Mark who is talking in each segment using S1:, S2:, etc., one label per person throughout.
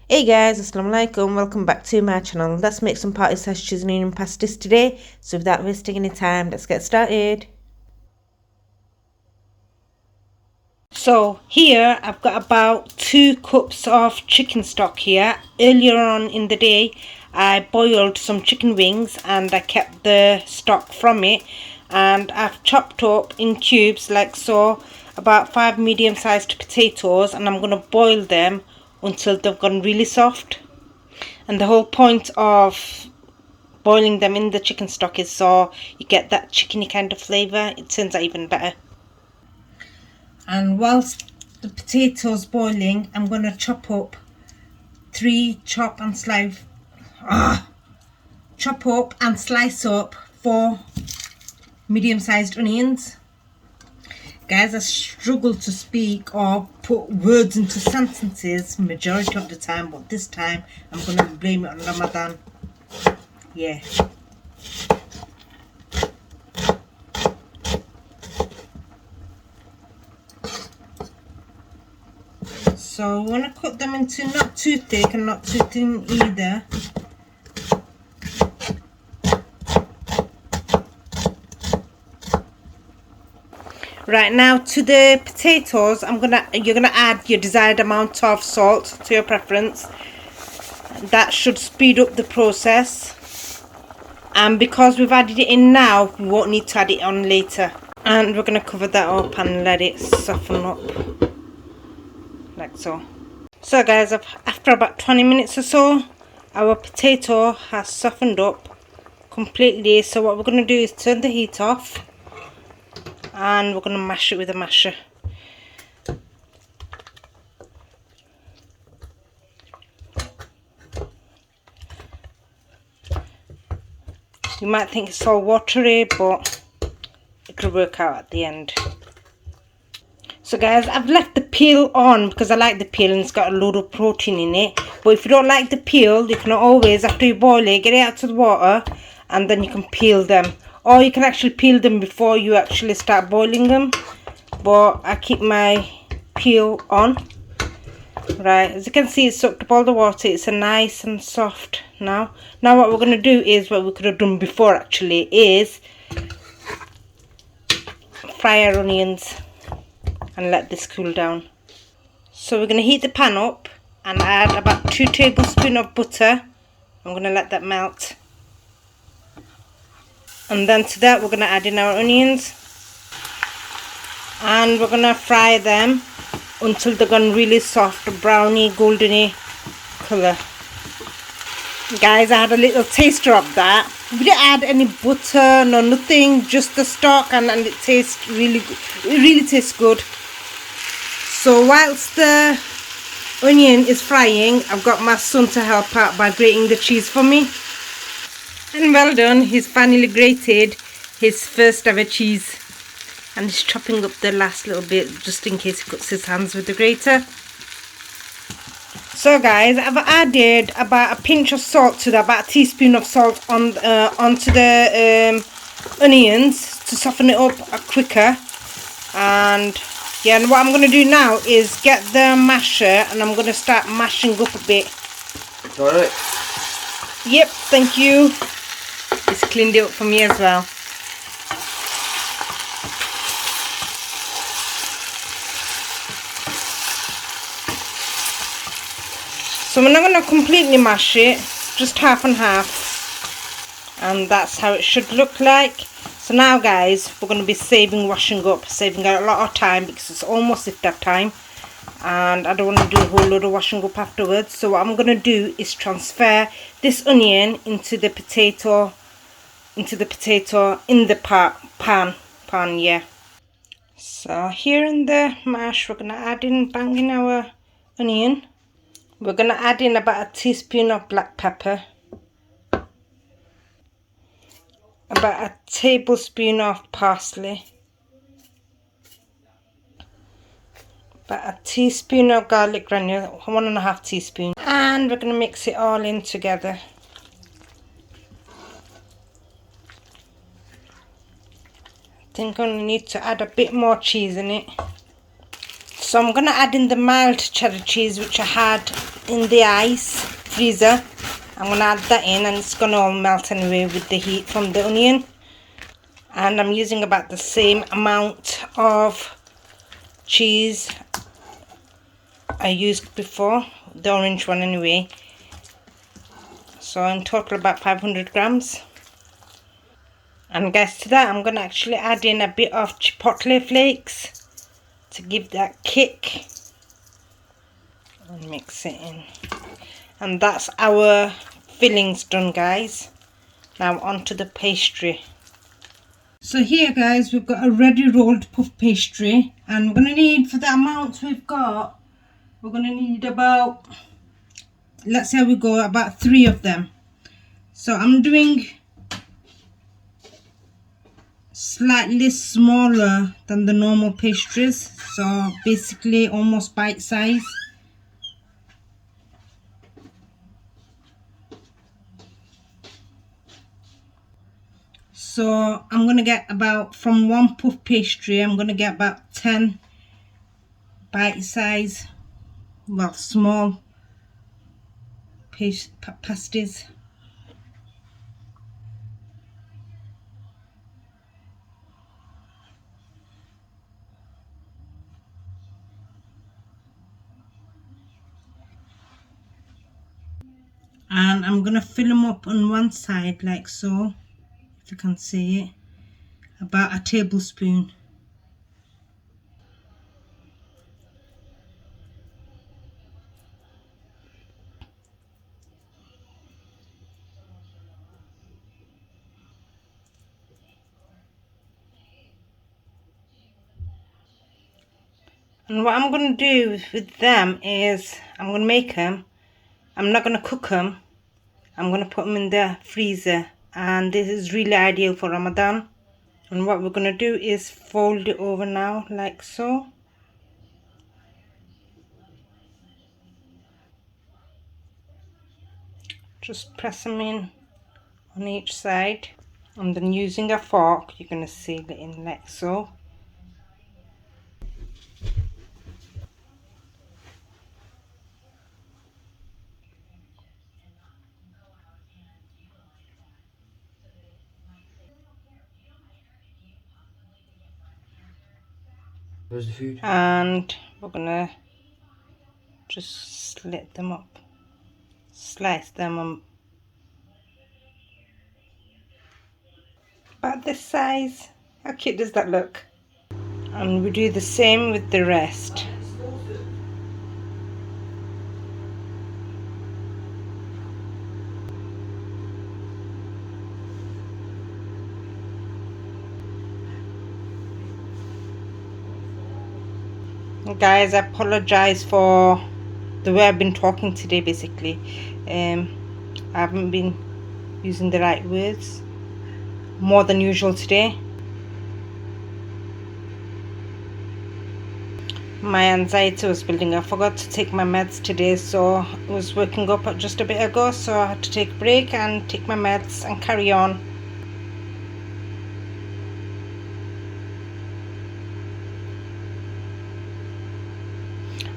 S1: Hey guys, assalamu alaikum, welcome back to my channel. Let's make some party sausages and onion pasties today. So without wasting any time, let's get started. So here I've got about 2 cups of chicken stock here. Earlier on in the day I boiled some chicken wings and I kept the stock from it, and I've chopped up in cubes like so about 5 medium-sized potatoes, and I'm going to boil them until they've gone really soft. And the whole point of boiling them in the chicken stock is so you get that chickeny kind of flavour. It turns out even better. And whilst the potatoes boiling, I'm going to chop up 4 medium-sized onions. Guys, I struggle to speak or put words into sentences majority of the time, but this time I'm going to blame it on Ramadan. Yeah. So I want to cut them into not too thick and not too thin either. Right, now to the potatoes, you're gonna add your desired amount of salt to your preference. That should speed up the process. And because we've added it in now, we won't need to add it on later. And we're gonna cover that up and let it soften up, like so. So guys, after about 20 minutes or so, our potato has softened up completely. So what we're gonna do is turn the heat off, and we're going to mash it with a masher. You might think it's all watery, but it'll work out at the end. So guys, I've left the peel on because I like the peel and it's got a load of protein in it. But if you don't like the peel, you can always, after you boil it, get it out of the water and then you can peel them. Or you can actually peel them before you actually start boiling them. But I keep my peel on. Right, as you can see, it's soaked up all the water. It's a nice and soft now. Now what we're going to do is what we could have done before actually is fry our onions and let this cool down. So we're going to heat the pan up and add about 2 tablespoons of butter. I'm going to let that melt. And then to that we're going to add in our onions, and we're going to fry them until they're gone really soft, browny, goldeny colour. Guys, I had a little taster of that. We didn't add any butter, no nothing, just the stock, and it tastes really good. It really tastes good. So whilst the onion is frying, I've got my son to help out by grating the cheese for me. And well done, he's finally grated his first ever cheese. And he's chopping up the last little bit just in case he cuts his hands with the grater. So guys, I've added about a pinch of salt to that, about a teaspoon of salt onto the onions to soften it up quicker. And yeah, and what I'm going to do now is get the masher and I'm going to start mashing up a bit.
S2: Alright.
S1: Yep, thank you. He's cleaned it up for me as well. So we're not going to completely mash it, just half and half. And that's how it should look like. So now guys, we're going to be saving washing up, saving a lot of time because it's almost iftar time. And I don't want to do a whole load of washing up afterwards. So what I'm going to do is transfer this onion into the potato in the pan, yeah. So here in the mash, we're going to add in, bang in our onion. We're going to add in about a teaspoon of black pepper, about a tablespoon of parsley, about a teaspoon of garlic granules, 1.5 teaspoons, and we're going to mix it all in together. I think I'm going to need to add a bit more cheese in it. So I'm going to add in the mild cheddar cheese which I had in the ice freezer. I'm going to add that in, and it's going to all melt anyway with the heat from the onion. And I'm using about the same amount of cheese I used before, the orange one anyway. So in total about 500 grams. And guys, to that I'm going to actually add in a bit of chipotle flakes to give that kick. And mix it in. And that's our fillings done, guys. Now on to the pastry. So here, guys, we've got a ready rolled puff pastry, and we're going to need, for the amount we've got, we're going to need about, let's say we go about 3 of them. So I'm doing slightly smaller than the normal pastries, so basically almost bite size. So I'm going to get about, from 1 puff pastry, I'm going to get about 10 bite size, well, small pasties. And I'm going to fill them up on one side like so, if you can see it, about a tablespoon. And what I'm going to do with them is I'm going to make them, I'm not going to cook them, I'm going to put them in the freezer, and this is really ideal for Ramadan. And what we're going to do is fold it over now like so. Just press them in on each side, and then using a fork you're going to seal it in like so.
S2: Where's the food?
S1: And we're going to just slit them up, slice them about this size. How cute does that look? And we do the same with the rest. Guys, I apologize for the way I've been talking today. Basically, I haven't been using the right words, more than usual today. My anxiety was building. I forgot to take my meds today, so I was waking up just a bit ago, so I had to take a break and take my meds and carry on.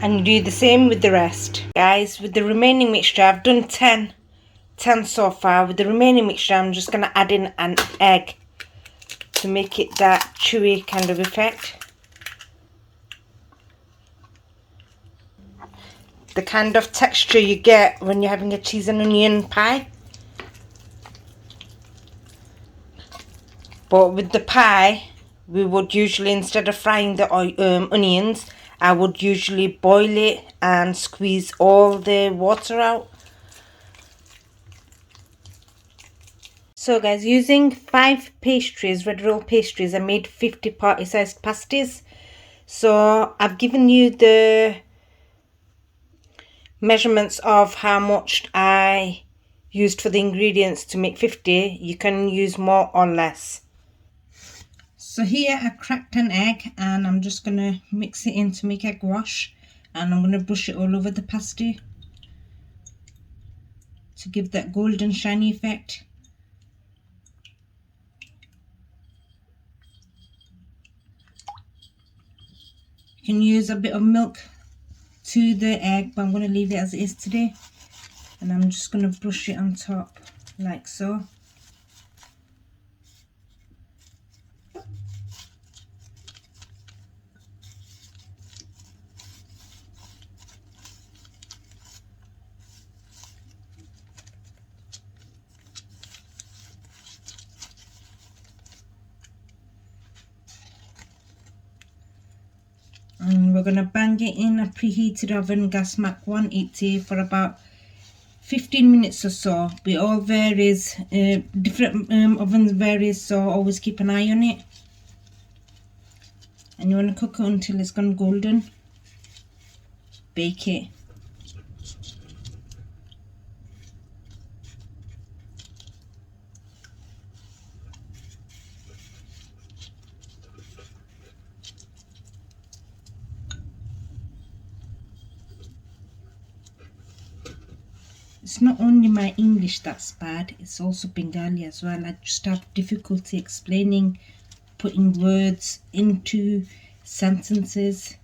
S1: And you do the same with the rest. Guys, with the remaining mixture, I've done 10 so far. With the remaining mixture, I'm just going to add in an egg to make it that chewy kind of effect. The kind of texture you get when you're having a cheese and onion pie. But with the pie, we would usually, instead of frying the onions, I would usually boil it and squeeze all the water out. So guys, using 5 pastries, red roll pastries, I made 50 party sized pasties. So I've given you the measurements of how much I used for the ingredients to make 50. You can use more or less. So here I cracked an egg, and I'm just going to mix it in to make egg wash, and I'm going to brush it all over the pasty to give that golden shiny effect. You can use a bit of milk to the egg, but I'm going to leave it as it is today. And I'm just going to brush it on top like so. And we're going to bang it in a preheated oven, gas mark 180, for about 15 minutes or so. But it all varies, different ovens varies, so always keep an eye on it. And you want to cook it until it's gone golden. Bake it. It's not only my English that's bad, it's also Bengali as well. I just have difficulty explaining, putting words into sentences.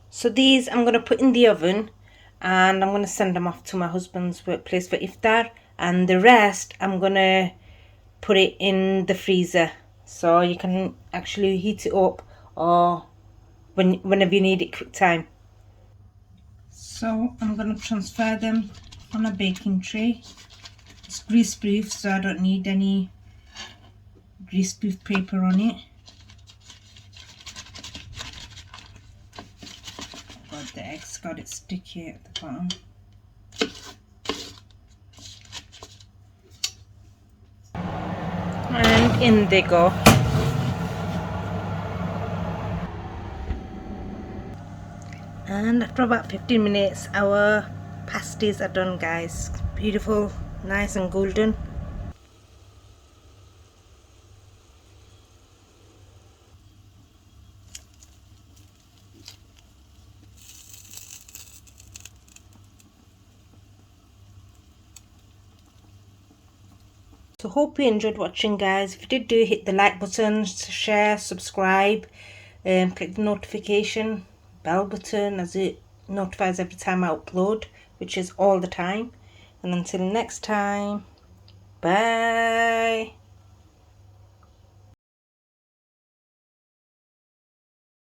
S1: So these I'm going to put in the oven, and I'm going to send them off to my husband's workplace for iftar, and the rest I'm going to put it in the freezer so you can actually heat it up, or whenever you need it quick time. So I'm going to transfer them on a baking tray. It's grease proof, so I don't need any grease proof paper on it. God, the egg's got it sticky at the bottom. And in they go. And after about 15 minutes, our pasties are done, guys. Beautiful, nice and golden. So hope you enjoyed watching, guys. If you did, do hit the like button, share, subscribe, click the notification bell button as it notifies every time I upload, which is all the time. And until next time, bye.